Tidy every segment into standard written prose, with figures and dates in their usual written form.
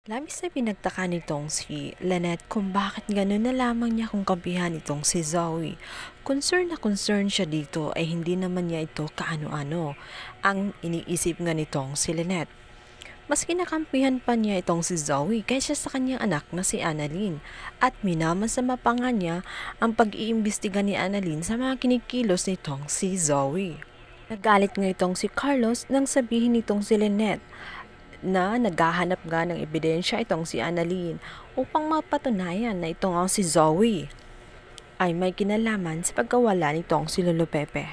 Labis na pinagtaka nitong si Lynette kung bakit gano'n na lamang niya kung kampihan itong si Zoe. Concern na concern siya dito ay hindi naman niya ito kaano-ano ang iniisip nga nitong si Lynette. Mas kinakampihan pa niya itong si Zoe kaysa sa kanyang anak na si Annalyn at minamasama pa nga niya ang pag-iimbestiga ni Annalyn sa mga kinikilos nitong si Zoe. Nagalit nga itong si Carlos nang sabihin nitong si Lynette na naghahanap nga ng ebidensya itong si Annalyn upang mapatunayan na ito nga si Zoe ay may kinalaman sa pagkawala nitong si Lolo Pepe.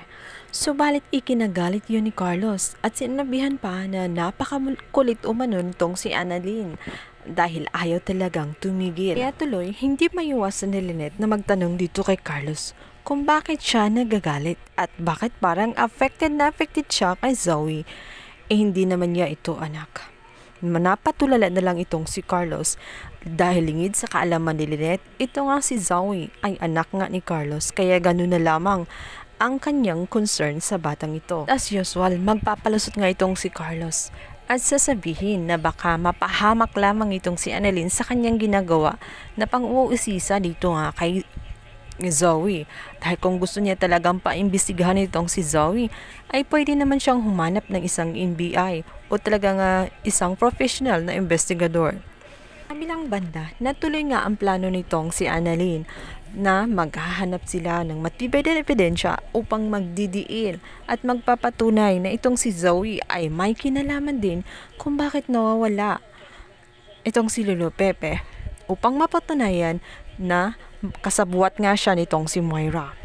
Subalit ikinagalit yun ni Carlos at sinabihan pa na napakakulit umano nitong si Annalyn dahil ayaw talagang tumigil. Kaya tuloy hindi maiwasan ni Lynette na magtanong dito kay Carlos kung bakit siya nagagalit at bakit parang affected siya kay Zoe. Hindi naman niya ito anak. Napatulala na lang itong si Carlos dahil lingid sa kaalaman ni Lynette, ito nga si Zoe ay anak nga ni Carlos kaya ganun na lamang ang kanyang concern sa batang ito. As usual, magpapalusot nga itong si Carlos at sasabihin na baka mapahamak lamang itong si Annalyn sa kanyang ginagawa na pang-uusisa dito nga kay Zoe. Dahil kung gusto niya talagang paimbestigahan itong si Zoe, ay pwede naman siyang humanap ng isang NBI o talagang isang professional na investigador. Kabilang banda, natuloy nga ang plano nitong si Annalyn na maghahanap sila ng matibay na ebidensya upang magdidiin at magpapatunay na itong si Zoe ay may kinalaman din kung bakit nawawala itong si Lolo Pepe upang mapatunayan na kasabuat nga siya nitong si Moira.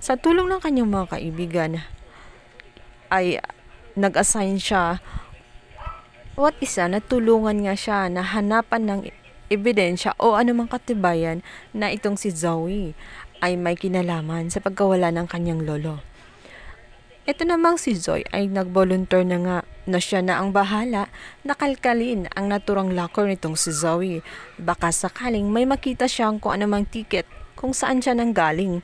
Sa tulong ng kanyang mga kaibigan ay nag-assign siya at isa na tulungan nga siya na hanapan ng ebidensya o anumang katibayan na itong si Zoe ay may kinalaman sa pagkawala ng kanyang lolo. Ito namang si Zoe ay nag-volunteer na nga na siya na ang bahala na kalkalin ang naturang locker nitong si Zoe. Baka sakaling may makita siyang kung anumang ticket kung saan siya nanggaling.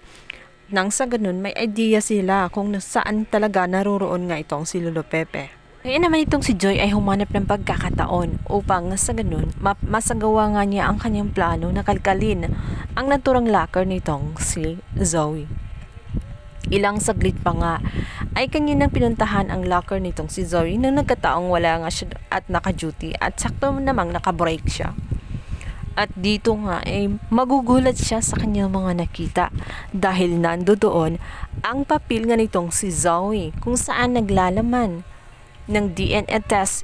Nang sa ganun may idea sila kung saan talaga naroroon nga itong si Lolo Pepe. Kaya naman itong si Joy ay humanap ng pagkakataon upang sa ganun masagawa nga niya ang kanyang plano na kalkalin ang naturang locker nitong si Zoe. Ilang saglit pa nga ay kanyang pinuntahan ang locker nitong si Zoe nang nagkataong wala nga siya at naka-duty at sakto namang naka-break siya. At dito nga ay magugulat siya sa kanyang mga nakita dahil nandoon ang papel nga nitong si Zoe kung saan naglalaman ng DNA test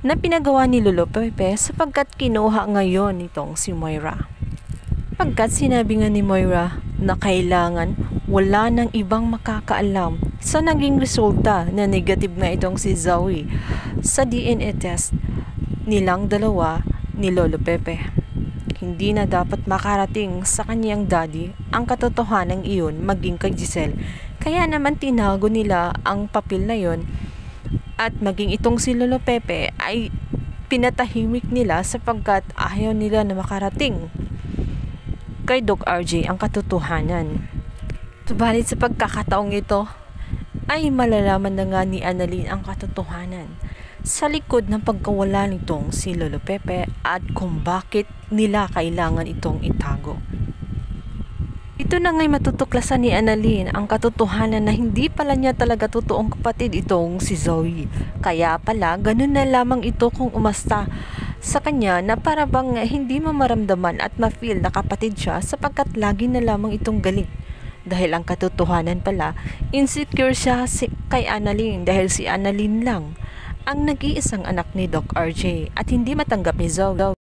na pinagawa ni Lolo Pepe sapagkat kinuha ngayon nitong si Moira. Pagkat sinabi nga ni Moira na kailangan wala nang ibang makakaalam sa naging resulta na negative nga itong si Zoe sa DNA test nilang dalawa ni Lolo Pepe. Hindi na dapat makarating sa kanyang daddy ang katotohanan iyon maging kay Giselle. Kaya naman tinago nila ang papel na yon at maging itong si Lolo Pepe ay pinatahimik nila sapagkat ayaw nila na makarating kay Doc RJ ang katotohanan. Subalit sa pagkakataong ito ay malalaman na nga ni Annalyn ang katotohanan sa likod ng pagkawala nitong si Lolo Pepe at kung bakit nila kailangan itong itago. Ito na nga'y matutuklasan ni Annalyn ang katotohanan na hindi pala niya talaga totoong kapatid itong si Zoe. Kaya pala ganun na lamang ito kung umasta sa kanya na para bang hindi mamaramdaman at ma-feel na kapatid siya sapagkat lagi na lamang itong galit. Dahil ang katotohanan pala, insecure siya kay Annalyn dahil si Annalyn lang ang nag-iisang anak ni Doc RJ at hindi matanggap ni Zoe.